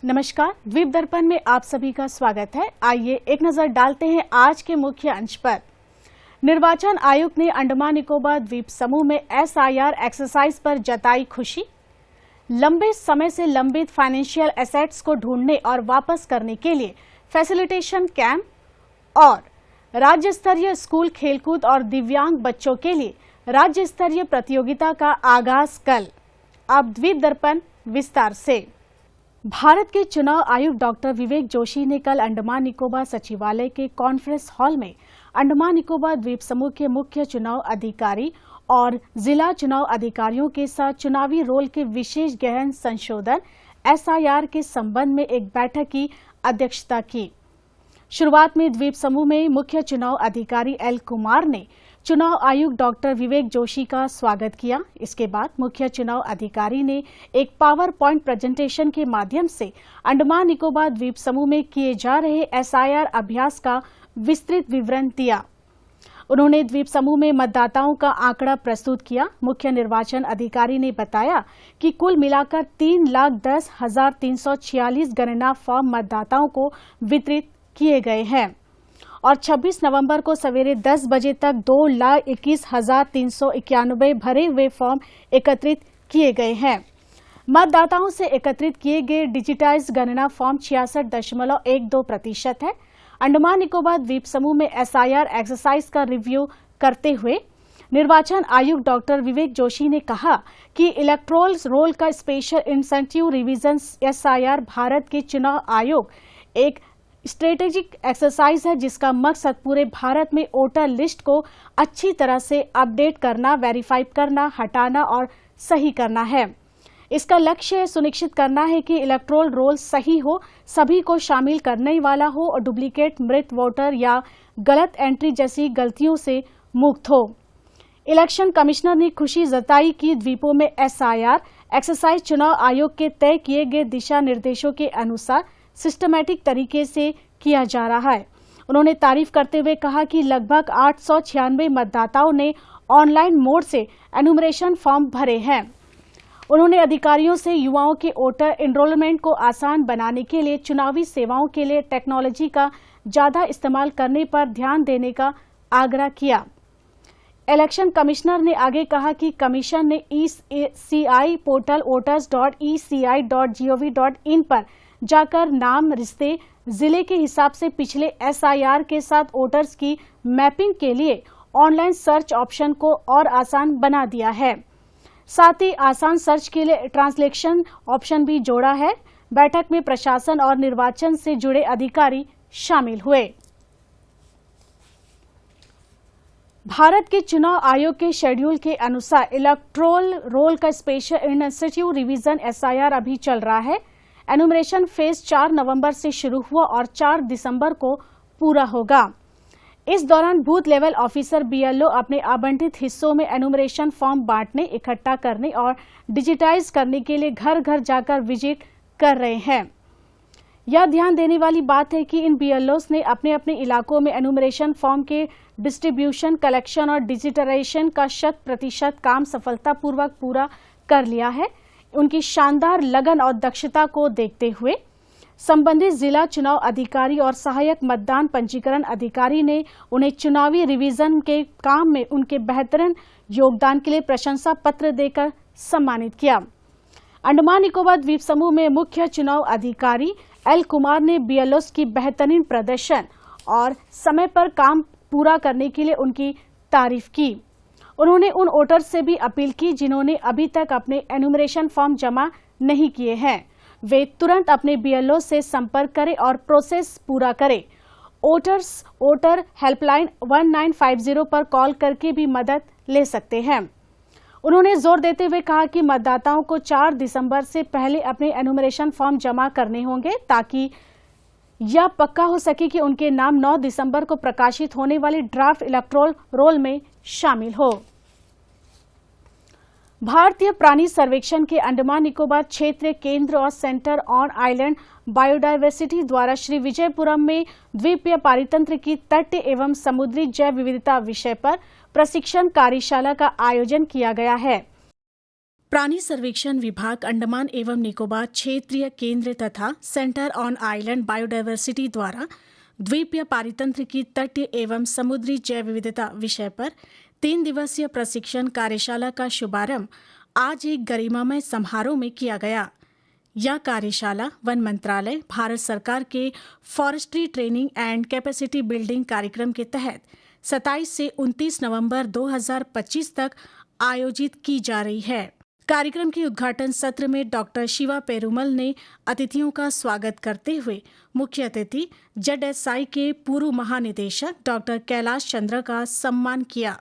नमस्कार, द्वीप दर्पण में आप सभी का स्वागत है। आइए एक नजर डालते हैं आज के मुख्य अंश पर। निर्वाचन आयोग ने अंडमान निकोबार द्वीप समूह में SIR एक्सरसाइज पर जताई खुशी। लंबे समय से लंबित फाइनेंशियल एसेट्स को ढूंढने और वापस करने के लिए फैसिलिटेशन कैंप और राज्य स्तरीय स्कूल खेलकूद और दिव्यांग बच्चों के लिए राज्य स्तरीय प्रतियोगिता का आगाज कल। अब द्वीप दर्पण विस्तार से। भारत के चुनाव आयुक्त डॉक्टर विवेक जोशी ने कल अंडमान निकोबार सचिवालय के कॉन्फ्रेंस हॉल में अंडमान निकोबार द्वीप समूह के मुख्य चुनाव अधिकारी और जिला चुनाव अधिकारियों के साथ चुनावी रोल के विशेष गहन संशोधन SIR के संबंध में एक बैठक की अध्यक्षता की। शुरुआत में द्वीप समूह में मुख्य चुनाव अधिकारी L कुमार ने चुनाव आयुक्त डॉक्टर विवेक जोशी का स्वागत किया। इसके बाद मुख्य चुनाव अधिकारी ने एक पावर पॉइंट प्रेजेंटेशन के माध्यम से अंडमान निकोबार द्वीप समूह में किए जा रहे SIR अभ्यास का विस्तृत विवरण दिया। उन्होंने द्वीप समूह में मतदाताओं का आंकड़ा प्रस्तुत किया। मुख्य निर्वाचन अधिकारी ने बताया कि कुल मिलाकर 3,10,346 गणना फॉर्म मतदाताओं को वितरित किए गए हैं और 26 नवंबर को सवेरे 10 बजे तक 2,21,391 भरे हुए फॉर्म एकत्रित किए गए हैं। मतदाताओं से एकत्रित किए गए डिजिटाइज गणना फॉर्म 66.12% है। अंडमान निकोबार द्वीप समूह में SIR एक्सरसाइज का रिव्यू करते हुए निर्वाचन आयुक्त डॉक्टर विवेक जोशी ने कहा कि इलेक्टोरल रोल का special incentive revision SIR Bharat के चुनाव आयोग एक स्ट्रेटेजिक एक्सरसाइज है जिसका मकसद पूरे भारत में वोटर लिस्ट को अच्छी तरह से अपडेट करना, वेरीफाई करना, हटाना और सही करना है। इसका लक्ष्य सुनिश्चित करना है कि इलेक्टोरल रोल सही हो, सभी को शामिल करने वाला हो और डुप्लीकेट, मृत वोटर या गलत एंट्री जैसी गलतियों से मुक्त हो। इलेक्शन कमिश्नर ने खुशी जताई कि द्वीपों में SIR एक्सरसाइज चुनाव आयोग के तय किए गए दिशा निर्देशों के अनुसार सिस्टमैटिक तरीके से किया जा रहा है। उन्होंने तारीफ करते हुए कहा कि लगभग 896 मतदाताओं ने ऑनलाइन मोड से एनुमरेशन फॉर्म भरे हैं। उन्होंने अधिकारियों से युवाओं के वोटर एनरोलमेंट को आसान बनाने के लिए चुनावी सेवाओं के लिए टेक्नोलॉजी का ज्यादा इस्तेमाल करने पर ध्यान देने का आग्रह किया। इलेक्शन कमिश्नर ने आगे कहा कि कमीशन ने ECI पोर्टल voters.eci.gov.in पर जाकर नाम, रिश्ते, जिले के हिसाब से पिछले SIR के साथ वोटर्स की मैपिंग के लिए ऑनलाइन सर्च ऑप्शन को और आसान बना दिया है। साथ ही आसान सर्च के लिए ट्रांसलेशन ऑप्शन भी जोड़ा है। बैठक में प्रशासन और निर्वाचन से जुड़े अधिकारी शामिल हुए। भारत के चुनाव आयोग के शेड्यूल के अनुसार इलेक्टोरल रोल का स्पेशल इंसेंटिव रिवीजन SIR अभी चल रहा है। एनुमरेशन फेज 4 नवंबर से शुरू हुआ और 4 दिसंबर को पूरा होगा। इस दौरान बूथ लेवल ऑफिसर BLO अपने आवंटित हिस्सों में एनुमरेशन फॉर्म बांटने, इकट्ठा करने और डिजिटाइज करने के लिए घर घर जाकर विजिट कर रहे हैं। यह ध्यान देने वाली बात है कि इन BLOs ने अपने अपने इलाकों में एनुमरेशन फॉर्म के डिस्ट्रीब्यूशन, कलेक्शन और डिजिटलाइजेशन का 100% काम सफलतापूर्वक पूरा कर लिया है। उनकी शानदार लगन और दक्षता को देखते हुए संबंधित जिला चुनाव अधिकारी और सहायक मतदान पंजीकरण अधिकारी ने उन्हें चुनावी रिवीजन के काम में उनके बेहतरीन योगदान के लिए प्रशंसा पत्र देकर सम्मानित किया। अंडमान निकोबार द्वीप समूह में मुख्य चुनाव अधिकारी L कुमार ने BLOs की बेहतरीन प्रदर्शन और समय पर काम पूरा करने के लिए उनकी तारीफ की। उन्होंने उन वोटर्स से भी अपील की जिन्होंने अभी तक अपने एनुमरेशन फॉर्म जमा नहीं किए हैं, वे तुरंत अपने BLO से संपर्क करें और प्रोसेस पूरा करें। वोटर हेल्पलाइन 1950 पर कॉल करके भी मदद ले सकते हैं। उन्होंने जोर देते हुए कहा कि मतदाताओं को 4 दिसंबर से पहले अपने एनुमरेशन फॉर्म जमा करने होंगे ताकि यह पक्का हो सके कि उनके नाम 9 दिसंबर को प्रकाशित होने वाली ड्राफ्ट इलेक्टोरल रोल में शामिल हो। भारतीय प्राणी सर्वेक्षण के अंडमान निकोबार क्षेत्रीय केंद्र और सेंटर ऑन आइलैंड बायोडायवर्सिटी द्वारा श्री विजयपुरम में द्वीपीय पारितंत्र की तटीय एवं समुद्री जैव विविधता विषय पर प्रशिक्षण कार्यशाला का आयोजन किया गया है। प्राणी सर्वेक्षण विभाग अंडमान एवं निकोबार क्षेत्रीय केंद्र तथा सेंटर ऑन आइलैंड बायोडायवर्सिटी द्वारा द्वीपीय पारितंत्र की तटीय एवं समुद्री जैव विविधता विषय पर 3 दिवसीय प्रशिक्षण कार्यशाला का शुभारंभ आज एक गरिमामय समारोह में किया गया। यह कार्यशाला वन मंत्रालय, भारत सरकार के forestry training and capacity building कार्यक्रम के तहत 27 से 29 नवंबर 2025 तक आयोजित की जा रही है। कार्यक्रम के उद्घाटन सत्र में डॉक्टर शिवा पेरुमल ने अतिथियों का स्वागत करते हुए मुख्य अतिथि ZSI के पूर्व महानिदेशक डॉक्टर कैलाश चंद्र का सम्मान किया।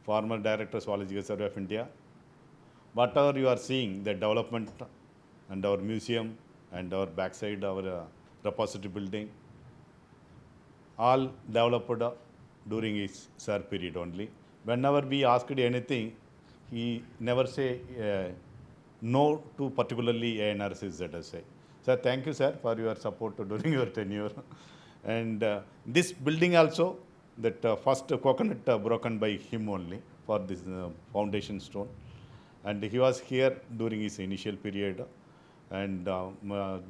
Former Director Zoological Survey of India, whatever you are seeing, the development and our museum and our backside our repository building, all developed during his sir period only. Whenever we asked anything, he never say no to particularly ANRC ZSI. Sir, thank you, sir, for your support during your tenure. And this building also, that first coconut broken by him only for this foundation stone. And he was here during his initial period. And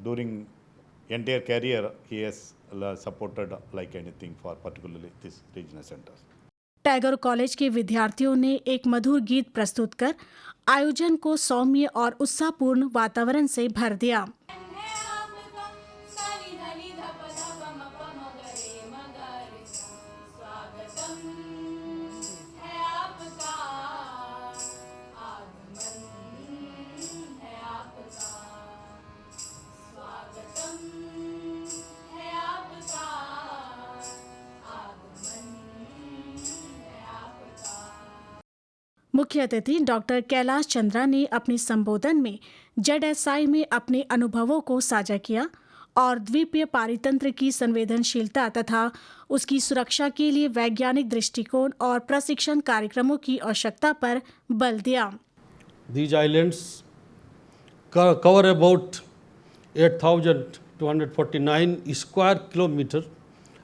during entire career, he has supported like anything for particularly this regional centers. Tagore college के विद्यार्थियों ने एक मधुर गीत प्रस्तुत कर आयोजन को सौम्य और उत्साहपूर्ण वातावरण से भर दिया। मुख्य अतिथि डॉक्टर कैलाश चंद्रा ने अपने संबोधन में ZSI में अपने अनुभवों को साझा किया और द्वीपीय पारितंत्र की संवेदनशीलता तथा उसकी सुरक्षा के लिए वैज्ञानिक दृष्टिकोण और प्रशिक्षण कार्यक्रमों की आवश्यकता पर बल दिया। These islands cover about 8,249 square kilometer,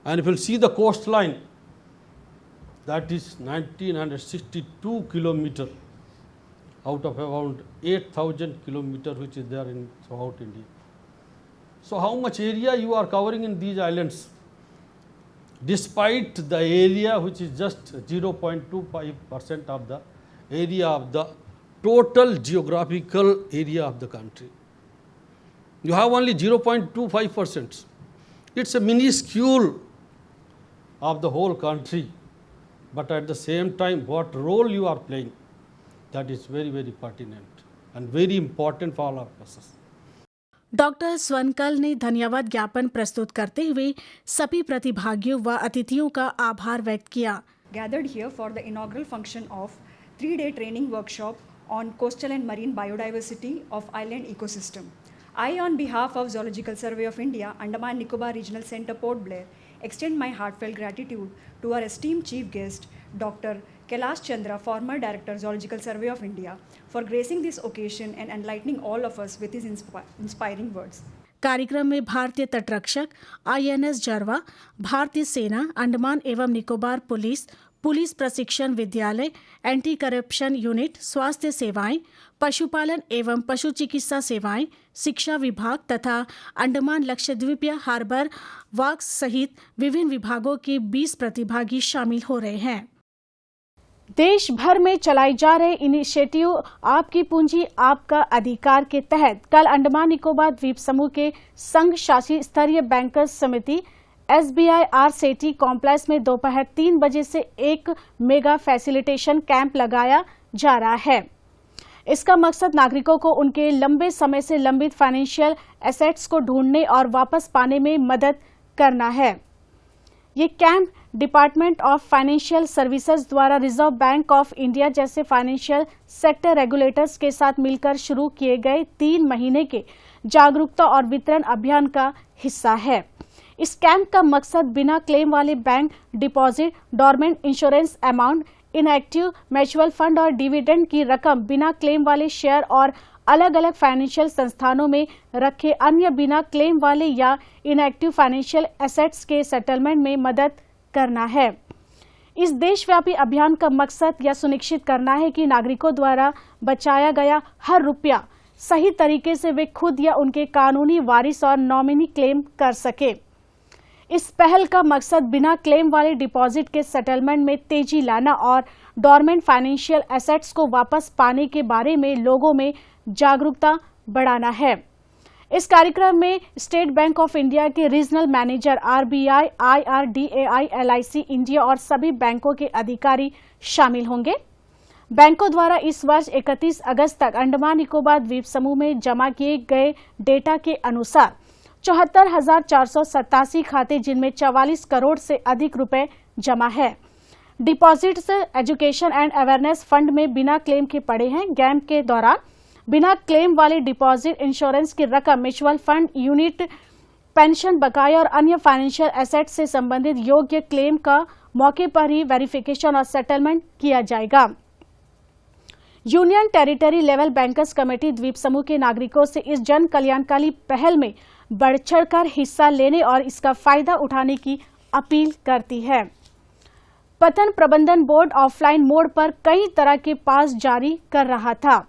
and if you see the coastline, that is 1962 kilometer out of around 8,000 kilometer which is there in South India. So how much area you are covering in these islands? Despite the area which is just 0.25% of the area of the total geographical area of the country. You have only 0.25%. It's a minuscule of the whole country. But at the same time, what role you are playing, that is very, very pertinent and very important for all of us. Doctor Swankal ने धन्यवाद ज्ञापन प्रस्तुत करते हुए सभी प्रतिभागियों व अतिथियों का आभार व्यक्त किया। Gathered here for the inaugural function of 3-day training workshop on coastal and marine biodiversity of island ecosystem. I, on behalf of Zoological Survey of India, Andaman Nicobar Regional Center, Port Blair, extend my heartfelt gratitude to our esteemed chief guest, Dr. Kailash Chandra, former Director, Zoological Survey of India, for gracing this occasion and enlightening all of us with his inspiring words. कार्यक्रम में भारतीय तटरक्षक, INS Jarawa, भारतीय सेना, अंडमान एवं Nicobar police, police प्रशिक्षण विद्यालय, anti corruption unit, स्वास्थ्य सेवाएं, पशुपालन एवं पशु चिकित्सा सेवाएं, शिक्षा विभाग तथा अंडमान लक्षद्वीपीय हार्बर वर्क्स सहित विभिन्न विभागों के 20 प्रतिभागी शामिल हो रहे हैं। देश भर में चलाई जा रहे इनिशिएटिव आपकी पूंजी आपका अधिकार के तहत कल अंडमान निकोबार द्वीप समूह के संघ शासित स्तरीय बैंकर्स समिति SBI RCT कॉम्प्लेक्स में दोपहर 3 बजे से एक मेगा फैसिलिटेशन कैंप लगाया जा रहा है। इसका मकसद नागरिकों को उनके लंबे समय से लंबित फाइनेंशियल एसेट्स को ढूंढने और वापस पाने में मदद करना है। ये camp department of financial services द्वारा रिजर्व बैंक ऑफ इंडिया जैसे फाइनेंशियल सेक्टर रेगुलेटर्स के साथ मिलकर शुरू किए गए 3 महीने के जागरूकता और वितरण अभियान का हिस्सा है। इस कैंप का मकसद बिना क्लेम वाले bank deposit, dormant insurance amount, inactive mutual fund और डिविडेंड की रकम, बिना क्लेम वाले शेयर और अलग अलग फाइनेंशियल संस्थानों में रखे अन्य बिना क्लेम वाले या इनएक्टिव फाइनेंशियल एसेट्स के सेटलमेंट में मदद करना है। इस देशव्यापी अभियान का मकसद यह सुनिश्चित करना है कि नागरिकों द्वारा बचाया गया हर रुपया सही तरीके से वे खुद या उनके कानूनी वारिस और नॉमिनी क्लेम कर सके। इस पहल का मकसद बिना क्लेम वाले डिपॉजिट के सेटलमेंट में तेजी लाना और डॉर्मेंट फाइनेंशियल एसेट्स को वापस पाने के बारे में लोगों में जागरूकता बढ़ाना है। इस कार्यक्रम में स्टेट बैंक ऑफ इंडिया के regional manager, RBI, IRDAI, LIC India और सभी बैंकों के अधिकारी शामिल होंगे। बैंकों द्वारा इस वर्ष 31 अगस्त तक अंडमान निकोबार द्वीप समूह में जमा किए गए डेटा के अनुसार 74,487 खाते, जिनमें 44 करोड़ से अधिक रुपए जमा है। Deposits education and awareness fund में बिना क्लेम के पड़े हैं। कैंप के दौरान बिना क्लेम वाले डिपॉजिट, इंश्योरेंस की रकम, म्यूचुअल फंड, यूनिट, पेंशन बकाया और अन्य फाइनेंशियल एसेट से संबंधित योग्य क्लेम का मौके पर ही वेरिफिकेशन और सेटलमेंट किया जाएगा। Union territory level bankers committee द्वीप समूह के नागरिकों से इस जन कल्याणकारी पहल में बढ़ चढ़कर हिस्सा लेने और इसका फायदा उठाने की अपील करती है। पतन प्रबंधन बोर्ड ऑफलाइन मोड पर कई तरह के पास जारी कर रहा था।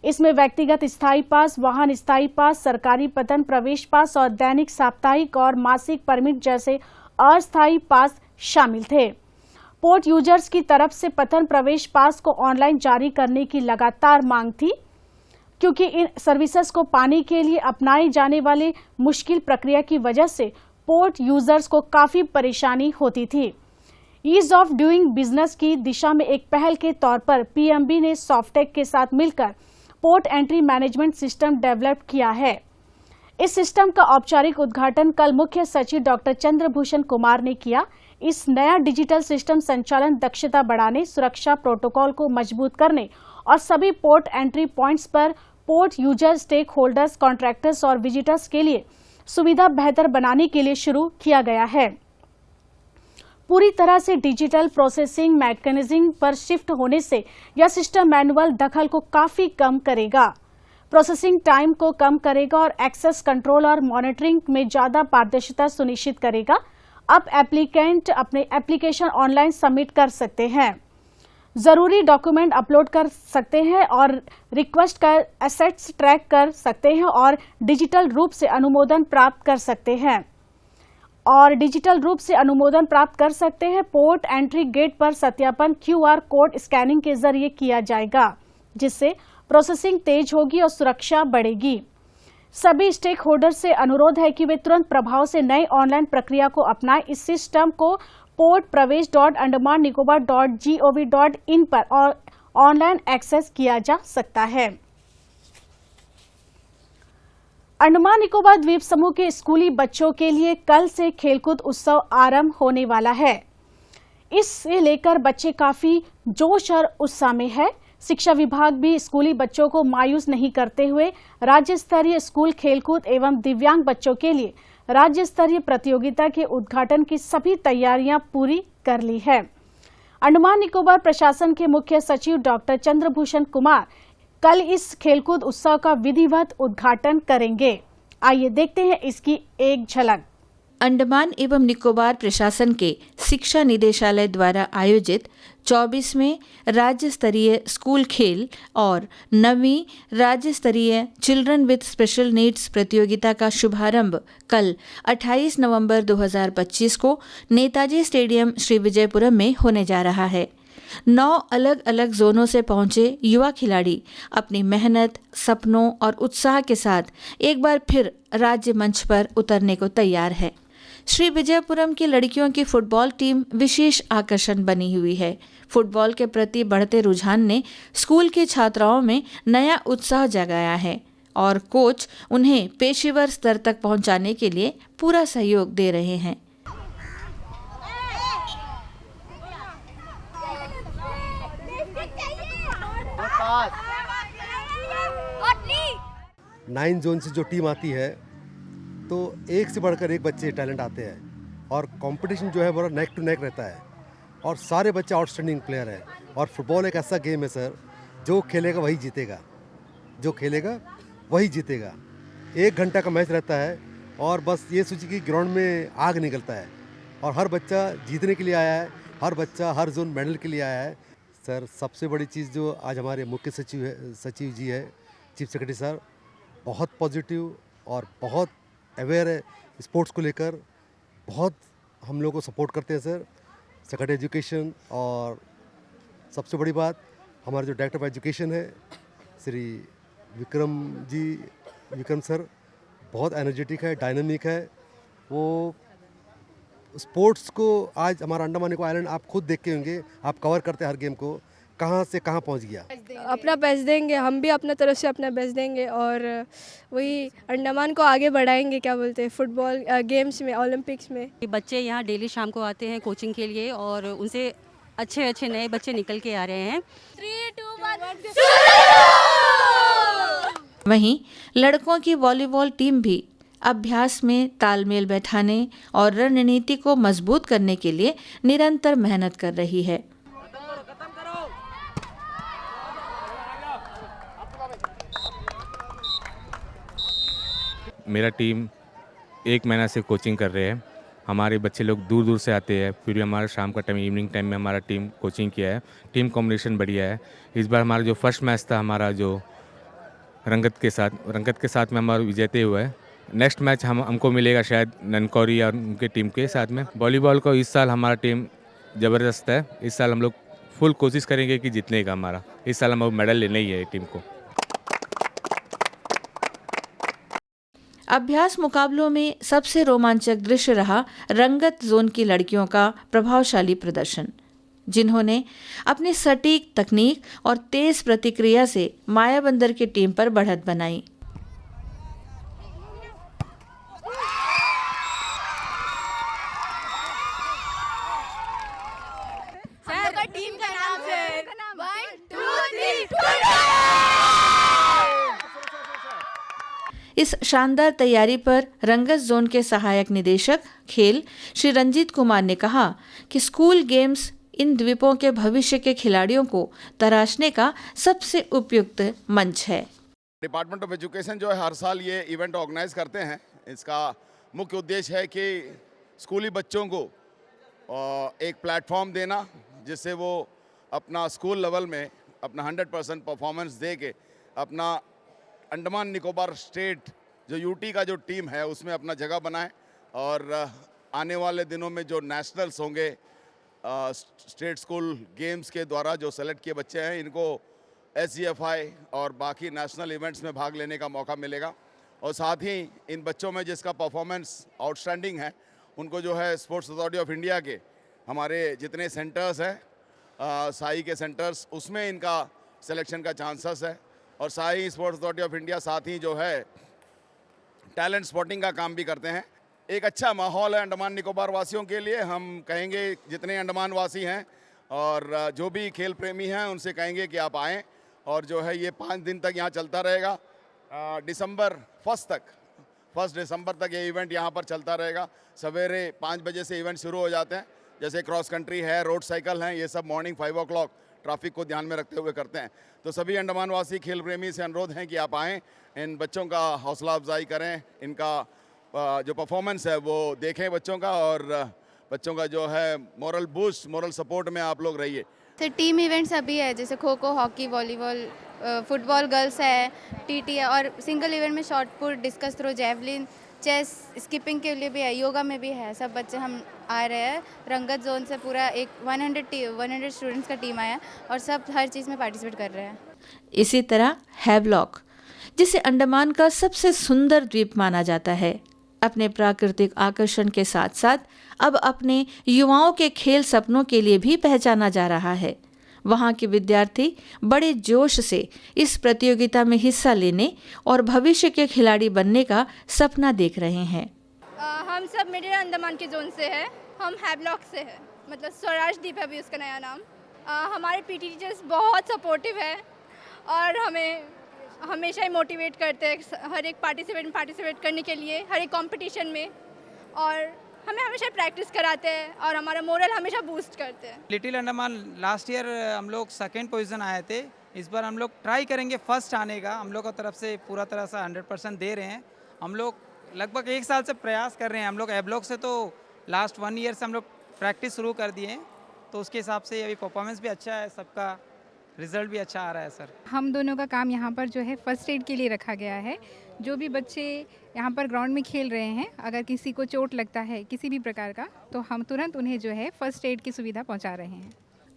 इसमें व्यक्तिगत स्थायी पास, वाहन स्थायी पास, सरकारी पतन प्रवेश पास और दैनिक, साप्ताहिक और मासिक परमिट जैसे अस्थायी पास शामिल थे। पोर्ट यूजर्स की तरफ से पतन प्रवेश पास को ऑनलाइन जारी करने की लगातार मांग थी, क्योंकि इन सर्विसेज को पाने के लिए अपनाई जाने वाली मुश्किल प्रक्रिया की वजह से पोर्ट यूजर्स को काफी परेशानी होती थी। ईज ऑफ डूइंग बिजनेस की दिशा में एक पहल के तौर पर PMB ने सॉफ्टेक के साथ मिलकर port entry management system develop किया है। इस सिस्टम का औपचारिक उद्घाटन कल मुख्य सचिव डॉक्टर चंद्रभूषण कुमार ने किया। इस नया डिजिटल सिस्टम संचालन दक्षता बढ़ाने, सुरक्षा प्रोटोकॉल को मजबूत करने और सभी पोर्ट एंट्री पॉइंट्स पर port user, stakeholders, contractors और विजिटर्स के लिए सुविधा बेहतर बनाने के लिए शुरू किया गया है। पूरी तरह से डिजिटल प्रोसेसिंग मैकेनिज्म पर शिफ्ट होने से यह सिस्टम मैनुअल दखल को काफी कम करेगा, प्रोसेसिंग टाइम को कम करेगा और एक्सेस कंट्रोल और मॉनिटरिंग में ज्यादा पारदर्शिता सुनिश्चित करेगा। अब एप्लीकेंट अपने एप्लीकेशन ऑनलाइन सबमिट कर सकते हैं, जरूरी डॉक्यूमेंट अपलोड कर सकते हैं और रिक्वेस्ट कर एसेट्स ट्रैक कर सकते हैं और डिजिटल रूप से अनुमोदन प्राप्त कर सकते हैं। पोर्ट एंट्री गेट पर सत्यापन QR कोड स्कैनिंग के जरिए किया जाएगा, जिससे प्रोसेसिंग तेज होगी और सुरक्षा बढ़ेगी। सभी स्टेक होल्डर से अनुरोध है कि वे तुरंत प्रभाव से नए ऑनलाइन प्रक्रिया को अपनाएं। इस सिस्टम को portpravesh.andamannicobar.gov.in पर ऑनलाइन एक्सेस किया जा सकता है। अंडमान निकोबार द्वीप समूह के स्कूली बच्चों के लिए कल से खेलकूद उत्सव आरंभ होने वाला है। इससे लेकर बच्चे काफी जोश और उत्साह में है। शिक्षा विभाग भी स्कूली बच्चों को मायूस नहीं करते हुए राज्य स्तरीय स्कूल खेलकूद एवं दिव्यांग बच्चों के लिए राज्य स्तरीय प्रतियोगिता के उद्घाटन की सभी तैयारियां पूरी कर ली है। अंडमान निकोबार प्रशासन के मुख्य सचिव डॉक्टर चंद्रभूषण कुमार कल इस खेलकूद उत्सव का विधिवत उद्घाटन करेंगे। आइए देखते हैं इसकी एक झलक। अंडमान एवं निकोबार प्रशासन के शिक्षा निदेशालय द्वारा आयोजित 24वें राज्य स्तरीय स्कूल खेल और 9वीं राज्य स्तरीय चिल्ड्रन विद स्पेशल नीड्स प्रतियोगिता का शुभारंभ कल 28 नवंबर 2025 को नेताजी स्टेडियम श्री विजयपुरम में होने जा रहा है। 9 अलग अलग जोनों से पहुंचे युवा खिलाड़ी अपनी मेहनत, सपनों और उत्साह के साथ एक बार फिर राज्य मंच पर उतरने को तैयार है। श्री विजयपुरम की लड़कियों की फुटबॉल टीम विशेष आकर्षण बनी हुई है। फुटबॉल के प्रति बढ़ते रुझान ने स्कूल की छात्राओं में नया उत्साह जगाया है और कोच उन्हें पेशेवर स्तर तक पहुंचाने के लिए पूरा सहयोग दे रहे हैं। नाइन जोन से जो टीम आती है तो एक से बढ़कर एक बच्चे टैलेंट आते हैं और कंपटीशन जो है बड़ा नेक टू नेक रहता है और सारे बच्चे आउटस्टैंडिंग प्लेयर हैं। और फुटबॉल एक ऐसा गेम है सर, जो खेलेगा वही जीतेगा। 1 घंटा का मैच रहता है और बस ये सोचिए कि ग्राउंड में आग निकलता है और हर बच्चा जीतने के लिए आया है, हर बच्चा हर जोन मेडल के लिए आया है। सर सबसे बड़ी चीज़ जो आज हमारे मुख्य सचिव जी है, चीफ सेक्रेटरी सर, बहुत पॉजिटिव और बहुत अवेयर है स्पोर्ट्स को लेकर, बहुत हम लोग को सपोर्ट करते हैं सर, सेक्रेटरी एजुकेशन। और सबसे बड़ी बात हमारे जो डायरेक्टर ऑफ एजुकेशन है श्री विक्रम सर, बहुत एनर्जेटिक है, डायनामिक है। वो स्पोर्ट्स को आज हमारा अंडमान निकोबार आइलैंड आप खुद देख के होंगे, आप कवर करते हैं हर गेम को, कहाँ से कहाँ पहुँच गया। अपना बेस्ट देंगे, हम भी अपना तरफ से अपना बेस्ट देंगे और वही अंडमान को आगे बढ़ाएंगे, क्या बोलते हैं, फुटबॉल गेम्स में, ओलंपिक्स में। बच्चे यहाँ डेली शाम को आते हैं कोचिंग के लिए और उनसे अच्छे अच्छे नए बच्चे निकल के आ रहे हैं। 3, 2, 1 वहीं लड़कों की वॉलीबॉल टीम भी अभ्यास में तालमेल बैठाने और रणनीति को मजबूत करने के लिए निरंतर मेहनत कर रही है। मेरा टीम 1 महीना से कोचिंग कर रहे हैं। हमारे बच्चे लोग दूर दूर से आते हैं, फिर भी हमारा शाम का टाइम, इवनिंग टाइम में हमारा टीम कोचिंग किया है। टीम कॉम्बिनेशन बढ़िया है। इस बार हमारा जो फर्स्ट मैच था हमारा जो रंगत के साथ में हमारा विजेते हुआ है। नेक्स्ट मैच हमको मिलेगा शायद ननकौरी और उनके टीम के साथ में। वॉलीबॉल को इस साल हमारा टीम ज़बरदस्त है। इस साल हम लोग फुल कोशिश करेंगे कि जीतने का हमारा। इस साल हम मेडल लेना ही है टीम को। अभ्यास मुकाबलों में सबसे रोमांचक दृश्य रहा रंगत जोन की लड़कियों का प्रभावशाली प्रदर्शन, जिन्होंने अपनी सटीक तकनीक और तेज प्रतिक्रिया से मायाबंदर की टीम पर बढ़त बनाई। टीम का नाम है 1 2 3। इस शानदार तैयारी पर रंगत जोन के सहायक निदेशक खेल श्री रंजीत कुमार ने कहा कि स्कूल गेम्स इन द्वीपों के भविष्य के खिलाड़ियों को तराशने का सबसे उपयुक्त मंच है। डिपार्टमेंट ऑफ एजुकेशन जो है हर साल ये इवेंट ऑर्गेनाइज करते हैं। इसका मुख्य उद्देश्य है कि स्कूली बच्चों को एक प्लेटफॉर्म देना, जिससे वो अपना स्कूल लेवल में अपना 100% परफॉर्मेंस दे के अपना अंडमान निकोबार स्टेट जो यूटी का जो टीम है उसमें अपना जगह बनाएं। और आने वाले दिनों में जो नेशनल्स होंगे स्टेट स्कूल गेम्स के द्वारा जो सेलेक्ट किए बच्चे हैं, इनको SGFI और बाकी नेशनल इवेंट्स में भाग लेने का मौका मिलेगा। और साथ ही इन बच्चों में जिसका परफॉर्मेंस आउटस्टैंडिंग है उनको जो है स्पोर्ट्स अथॉरिटी ऑफ इंडिया के हमारे जितने सेंटर्स हैं साई के सेंटर्स, उसमें इनका सिलेक्शन का चांसेस है। और Sai sports authority of India साथ ही जो है टैलेंट स्पॉटिंग का काम भी करते हैं। एक अच्छा माहौल है अंडमान निकोबार वासियों के लिए। हम कहेंगे जितने अंडमान वासी हैं और जो भी खेल प्रेमी हैं उनसे कहेंगे कि आप आएँ। और जो है ये 5 दिन तक यहाँ चलता रहेगा। दिसंबर 1 दिसंबर तक ये इवेंट यहाँ पर चलता रहेगा। सवेरे 5 बजे से इवेंट शुरू हो जाते हैं। जैसे क्रॉस कंट्री है, रोड साइकिल हैं, ये सब मॉर्निंग 5 o'clock ट्रैफिक को ध्यान में रखते हुए करते हैं। तो सभी अंडमान वासी खेल प्रेमी से अनुरोध है कि आप आएँ, इन बच्चों का हौसला अफजाई करें, इनका जो परफॉर्मेंस है वो देखें बच्चों का, और बच्चों का जो है मोरल बूस्ट, मोरल सपोर्ट में आप लोग रहिए। तो टीम इवेंट्स अभी है, जैसे kho kho, hockey, volleyball, football girls है, TT है, और सिंगल इवेंट में shot put, discus throw, javelin, chess, skipping के लिए भी है, योगा में भी है। सब बच्चे हम आ रहे हैं। रंगत जोन से पूरा एक 100 स्टूडेंट्स का टीम आया और सब हर चीज़ में पार्टिसिपेट कर रहे हैं। इसी तरह हैवलॉक, जिसे अंडमान का सबसे सुंदर द्वीप माना जाता है, अपने प्राकृतिक आकर्षण के साथ साथ अब अपने युवाओं के खेल सपनों के लिए भी पहचाना जा रहा है। वहाँ के विद्यार्थी बड़े जोश से इस प्रतियोगिता में हिस्सा लेने और भविष्य के खिलाड़ी बनने का सपना देख रहे हैं। हम सब मिडिल अंडमान के जोन से हैं। हम हैवलॉक से हैं, मतलब स्वराज द्वीप है अभी उसका नया नाम। हमारे PT टीचर्स बहुत सपोर्टिव है और हमें हमेशा ही मोटिवेट करते हैं हर एक पार्टिसिपेट करने के लिए, हर एक कंपटीशन में, और हमें हमेशा प्रैक्टिस कराते हैं और हमारा मोरल हमेशा बूस्ट करते हैं। लिटिल अंडमान लास्ट ईयर हम लोग 2nd पोजीशन आए थे। इस बार हम लोग ट्राई करेंगे फर्स्ट आने का। हम लोग की तरफ से पूरा तरह से 100% दे रहे हैं। हम लोग लगभग 1 साल से प्रयास कर रहे हैं। हम लोग हैवलॉक से तो लास्ट 1 ईयर से हम लोग प्रैक्टिस शुरू कर दिए हैं। तो उसके हिसाब से अभी परफॉर्मेंस भी अच्छा है, सबका रिजल्ट भी अच्छा आ रहा है सर। हम दोनों का काम यहाँ पर जो है फर्स्ट एड के लिए रखा गया है। जो भी बच्चे यहाँ पर ग्राउंड में खेल रहे हैं, अगर किसी को चोट लगता है किसी भी प्रकार का, तो हम तुरंत उन्हें जो है फर्स्ट एड की सुविधा पहुँचा रहे हैं।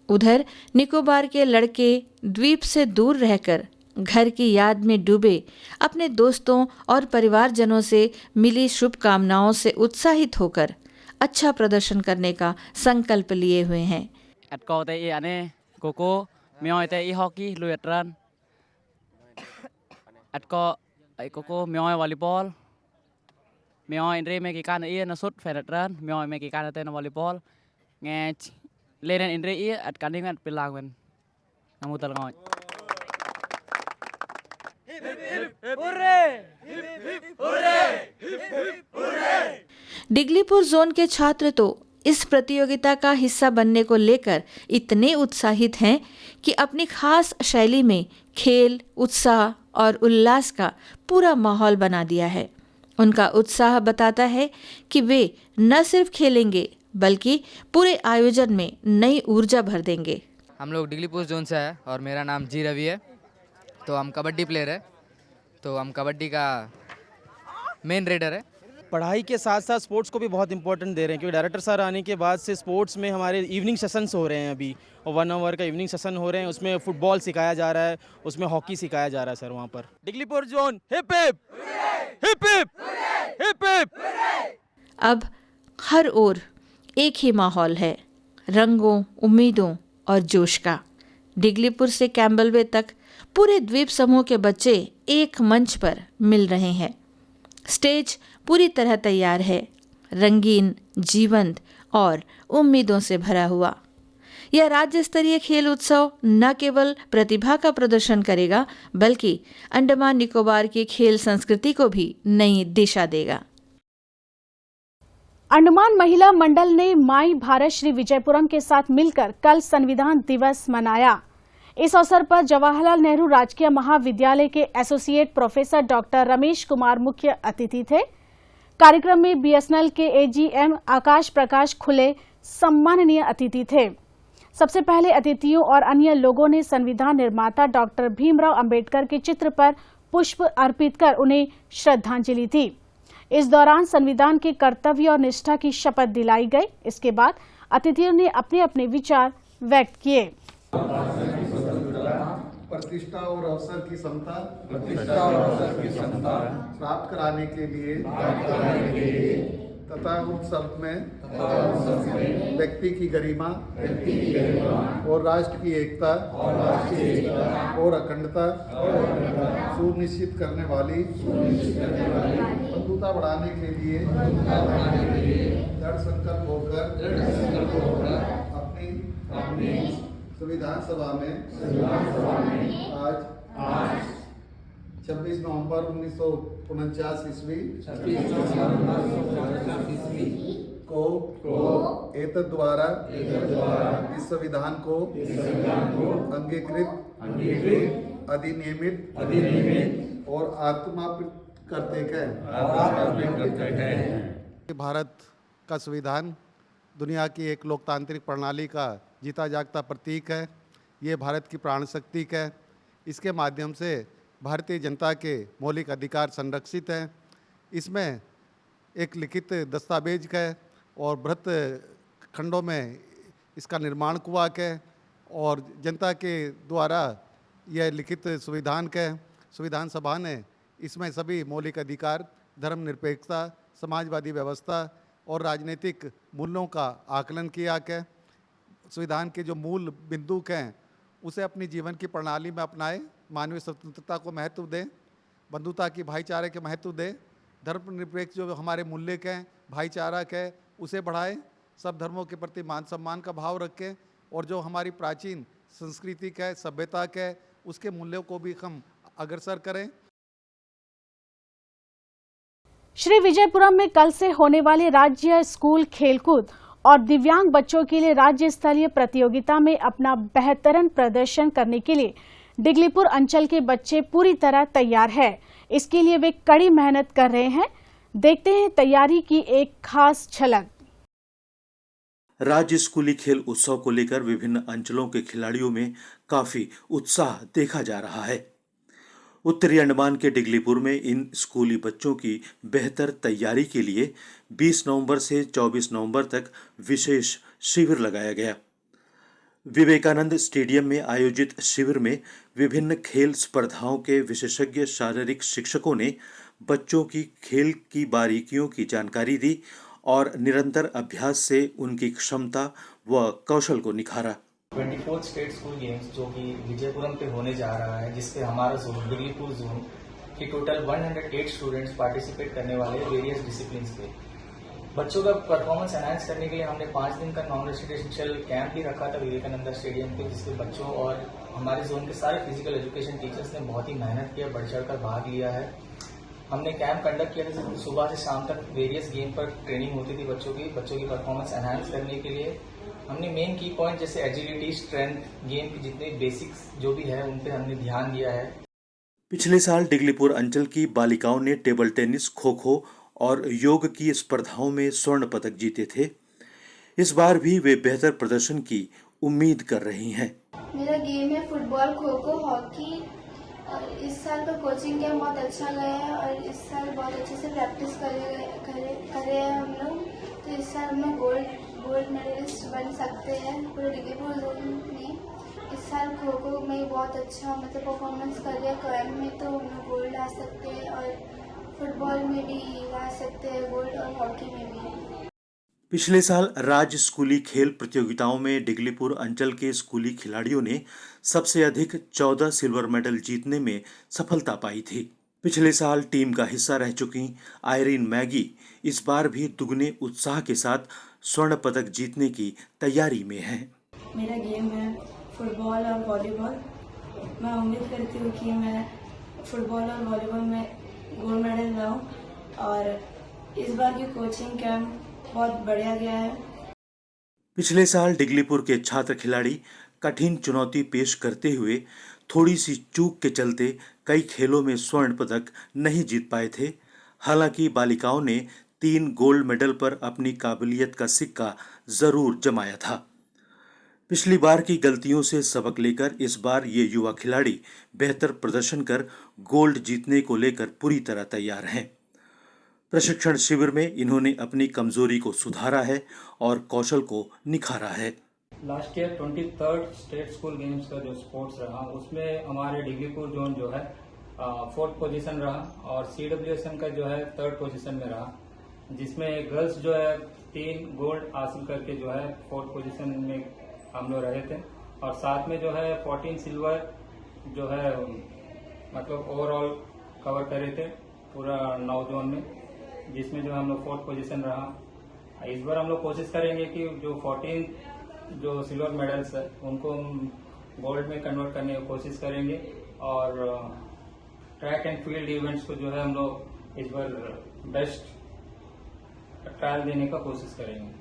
उधर निकोबार के लड़के द्वीप से दूर रहकर घर की याद में डूबे अपने दोस्तों और परिवारजनों से मिली शुभकामनाओं से उत्साहित होकर अच्छा प्रदर्शन करने का संकल्प लिए हुए हैं। वॉलीबॉल इंद्रे में किकान नसुट फेरट्रन में किकान वॉलीबॉल लेन इंद्रे अटकानिंग पिलांगन नमुतल डिगलीपुर जोन के छात्र तो इस प्रतियोगिता का हिस्सा बनने को लेकर इतने उत्साहित हैं कि अपनी खास शैली में खेल, उत्साह और उल्लास का पूरा माहौल बना दिया है। उनका उत्साह बताता है कि वे न सिर्फ खेलेंगे बल्कि पूरे आयोजन में नई ऊर्जा भर देंगे। हम लोग डिगलीपुर जोन से है और मेरा नाम जी रवि है। तो हम कबड्डी प्लेयर है, तो हम कबड्डी का मेन रेडर है। पढ़ाई के साथ साथ स्पोर्ट्स को भी बहुत इंपॉर्टेंट दे रहे हैं, क्योंकि डायरेक्टर सर आने के बाद से स्पोर्ट्स में हमारे इवनिंग सेशंस हो रहे हैं अभी, और 1 आवर का इवनिंग सेशन हो रहे हैं। उसमें फुटबॉल सिखाया जा रहा है, उसमें हॉकी सिखाया जा रहा है सर वहाँ पर। Diglipur zone hip hip hip hip hip hip. अब हर ओर एक ही माहौल है, रंगों, उम्मीदों और जोश का। डिगलीपुर से कैम्बलवे तक पूरे द्वीप समूह के बच्चे एक मंच पर मिल रहे हैं। स्टेज पूरी तरह तैयार है, रंगीन, जीवंत और उम्मीदों से भरा हुआ। यह राज्य स्तरीय खेल उत्सव न केवल प्रतिभा का प्रदर्शन करेगा बल्कि अंडमान निकोबार की खेल संस्कृति को भी नई दिशा देगा। अंडमान महिला मंडल ने माई भारत श्री विजयपुरम के साथ मिलकर कल संविधान दिवस मनाया। इस अवसर पर जवाहरलाल नेहरू राजकीय महाविद्यालय के associate professor doctor Ramesh Kumar मुख्य अतिथि थे। कार्यक्रम में बीएसएनएल के एजीएम आकाश प्रकाश खुले सम्माननीय अतिथि थे। सबसे पहले अतिथियों और अन्य लोगों ने संविधान निर्माता डॉक्टर भीमराव अंबेडकर के चित्र पर पुष्प अर्पित कर उन्हें श्रद्धांजलि दी। इस दौरान संविधान के कर्तव्य और निष्ठा की शपथ दिलाई गई। इसके बाद अतिथियों ने अपने अपने विचार व्यक्त किए। प्रतिष्ठा और अवसर की समता प्राप्त कराने के लिए तथा उत्सव में व्यक्ति की गरिमा और राष्ट्र की एकता और अखंडता सुनिश्चित करने वाली बंधुता बढ़ाने के लिए दृढ़ संकल्प होकर अपनी संविधान सभा में आज 26 नवंबर 1949 ईस्वी को एतद द्वारा इस संविधान को अंगीकृत अधिनियमित और आत्मापित करते हैं। भारत का संविधान दुनिया की एक लोकतांत्रिक प्रणाली का जीता जागता प्रतीक है। ये भारत की प्राण शक्ति है। इसके माध्यम से भारतीय जनता के मौलिक अधिकार संरक्षित हैं। इसमें एक लिखित दस्तावेज है और बृहत खंडों में इसका निर्माण हुआ है और जनता के द्वारा यह लिखित संविधान सभा ने इसमें सभी मौलिक अधिकार, धर्मनिरपेक्षता, समाजवादी व्यवस्था और राजनीतिक मूल्यों का आकलन किया है। संविधान के जो मूल बिंदु हैं उसे अपनी जीवन की प्रणाली में अपनाएं, मानवीय स्वतंत्रता को महत्व दें, बंधुता की भाईचारे के महत्व दें, धर्मनिरपेक्ष जो हमारे मूल्य हैं, भाईचारा है उसे बढ़ाएं, सब धर्मों के प्रति मान सम्मान का भाव रखें और जो हमारी प्राचीन संस्कृति है, सभ्यता है, उसके मूल्यों को भी हम अग्रसर करें। श्री विजयपुरम में कल से होने वाले राज्य स्कूल खेलकूद और दिव्यांग बच्चों के लिए राज्य स्तरीय प्रतियोगिता में अपना बेहतरीन प्रदर्शन करने के लिए डिगलीपुर अंचल के बच्चे पूरी तरह तैयार है। इसके लिए वे कड़ी मेहनत कर रहे हैं। देखते हैं तैयारी की एक खास झलक। राज्य स्कूली खेल उत्सव को लेकर विभिन्न अंचलों के खिलाड़ियों में काफी उत्साह देखा जा रहा है। उत्तरी अंडमान के डिगलीपुर में इन स्कूली बच्चों की बेहतर तैयारी के लिए 20 नवंबर से 24 नवंबर तक विशेष शिविर लगाया गया। विवेकानंद स्टेडियम में आयोजित शिविर में विभिन्न खेल स्पर्धाओं के विशेषज्ञ शारीरिक शिक्षकों ने बच्चों की खेल की बारीकियों की जानकारी दी और निरंतर अभ्यास से उनकी क्षमता व कौशल को निखारा। 24 स्टेट स्कूल गेम्स जो कि विजयपुरम पे होने जा रहा है, जिसपे हमारा जोन डिगलीपुर जोन की टोटल 108 स्टूडेंट्स पार्टिसिपेट करने वाले वेरियस डिसिप्लिन्स पे। बच्चों का परफॉर्मेंस एनहांस करने के लिए हमने 5 दिन का नॉन रेसिडेंशियल कैंप भी रखा था विवेकानंद स्टेडियम पे, जिसमें बच्चों और हमारे जोन के सारे फिजिकल एजुकेशन टीचर्स ने बहुत ही मेहनत किया, बढ़ चढ़कर भाग लिया है। हमने कैंप कंडक्ट किया था, सुबह से शाम तक वेरियस गेम पर ट्रेनिंग होती थी बच्चों की परफॉर्मेंस एनहांस करने के लिए। हमने मेन की पॉइंट जैसे एजिलिटी, स्ट्रेंथ, गेम की जितने बेसिक्स जो भी है उन पे हमने ध्यान दिया है। पिछले साल डिगलीपुर अंचल की बालिकाओं ने टेबल टेनिस, खो खो और योग की स्पर्धाओं में स्वर्ण पदक जीते थे। इस बार भी वे बेहतर प्रदर्शन की उम्मीद कर रही हैं। मेरा गेम है फुटबॉल, खो खो, हॉकी और इस साल का कोचिंग कैंप बहुत अच्छा गया है और इस साल बहुत अच्छे से प्रैक्टिस करे हैं हम लोग। तो इस साल हम लोग गोल्ड मेडलिस्ट बन सकते हैं पूरे डिगलीपुर जोन में। इस साल खो खो में बहुत अच्छा परफॉर्मेंस कर लिया कैंप में, तो हम लोग गोल्ड ला सकते हैं और फुटबॉल में भी ला सकते हैं गोल्ड और हॉकी में भी। पिछले साल राज्य स्कूली खेल प्रतियोगिताओं में डिगलीपुर अंचल के स्कूली खिलाड़ियों ने सबसे अधिक 14 सिल्वर मेडल जीतने में सफलता पाई थी। पिछले साल टीम का हिस्सा रह चुकी आयरीन मैगी इस बार भी दुगने उत्साह के साथ स्वर्ण पदक जीतने की तैयारी में हैं। मेरा गेम है फुटबॉल और वॉलीबॉल। मैं उम्मीद करती हूँ कि मैं फुटबॉल और वॉलीबॉल में गोल्ड मेडल लाऊं और इस बार की कोचिंग कैंप बहुत बढ़िया गया है। पिछले साल डिगलीपुर के छात्र खिलाड़ी कठिन चुनौती पेश करते हुए थोड़ी सी चूक के चलते कई खेलों में स्वर्ण पदक नहीं जीत पाए थे। हालांकि बालिकाओं ने 3 गोल्ड मेडल पर अपनी काबिलियत का सिक्का जरूर जमाया था। पिछली बार की गलतियों से सबक लेकर इस बार ये युवा खिलाड़ी बेहतर प्रदर्शन कर गोल्ड जीतने को लेकर पूरी तरह तैयार हैं। प्रशिक्षण शिविर में इन्होंने अपनी कमजोरी को सुधारा है और कौशल को निखारा है। Last year 23rd state school games का जो स्पोर्ट्स रहा उसमें हमारे डिगलीपुर जोन जो है 4th पोजीशन रहा और CWSM का जो है 3rd पोजीशन में रहा, जिसमें गर्ल्स जो है 3 गोल्ड हासिल करके जो है 4th पोजीशन में हम लोग रहे थे और साथ में जो है 14 सिल्वर जो है मतलब ओवरऑल कवर करे थे पूरा 9 जोन में, जिसमें जो हम लोग 4th पोजीशन रहा। इस बार हम लोग कोशिश करेंगे कि जो 14 जो सिल्वर मेडल्स है उनको हम गोल्ड में कन्वर्ट करने की कोशिश करेंगे और ट्रैक एंड फील्ड इवेंट्स को जो है हम लोग इस बार बेस्ट ट्रायल देने का कोशिश करेंगे।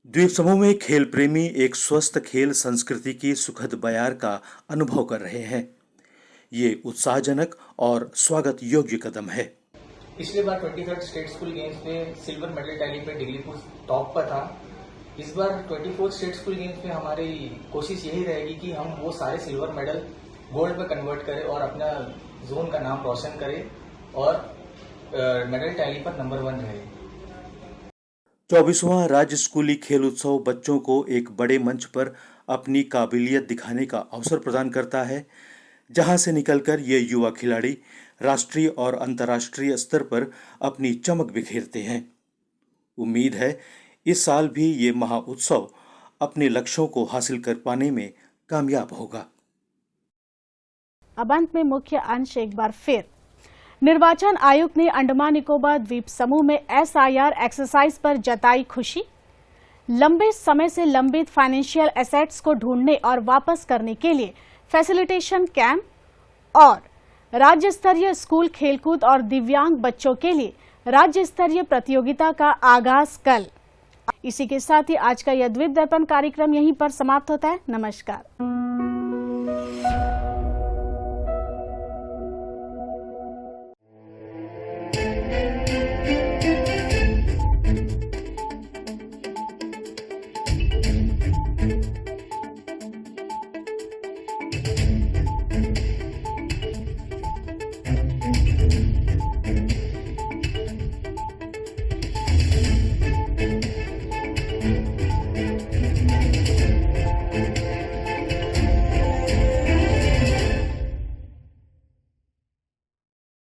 द्वीप समूह में खेल प्रेमी एक स्वस्थ खेल संस्कृति की सुखद बयार का अनुभव कर रहे हैं। ये उत्साहजनक और स्वागत योग्य कदम है। पिछले बार 23rd स्टेट स्कूल गेम्स में सिल्वर मेडल टैली पे डिगलीपुर टॉप पर था। इस बार 24th स्टेट स्कूल गेम्स में हमारी कोशिश यही रहेगी कि हम वो सारे सिल्वर मेडल गोल्ड पे कन्वर्ट करें और अपना जोन का नाम रोशन करें और मेडल टैली पर नंबर 1 रहे। 24वां राज्य स्कूली खेल उत्सव बच्चों को एक बड़े मंच पर अपनी काबिलियत दिखाने का अवसर प्रदान करता है, जहां से निकलकर ये युवा खिलाड़ी राष्ट्रीय और अंतर्राष्ट्रीय स्तर पर अपनी चमक बिखेरते हैं। उम्मीद है इस साल भी ये महा उत्सव अपने लक्ष्यों को हासिल कर पाने में कामयाब होगा। अब अंत में मुख्य अंश एक बार फिर। निर्वाचन आयोग ने अंडमान निकोबार द्वीप समूह में SIR एक्सरसाइज पर जताई खुशी। लंबे समय से लंबित फाइनेंशियल एसेट्स को ढूंढने और वापस करने के लिए फैसिलिटेशन कैंप और राज्य स्तरीय स्कूल खेलकूद और दिव्यांग बच्चों के लिए राज्य स्तरीय प्रतियोगिता का आगाज कल। इसी के साथ ही आज का यह द्वीप दर्पण कार्यक्रम यहीं पर समाप्त होता है। नमस्कार।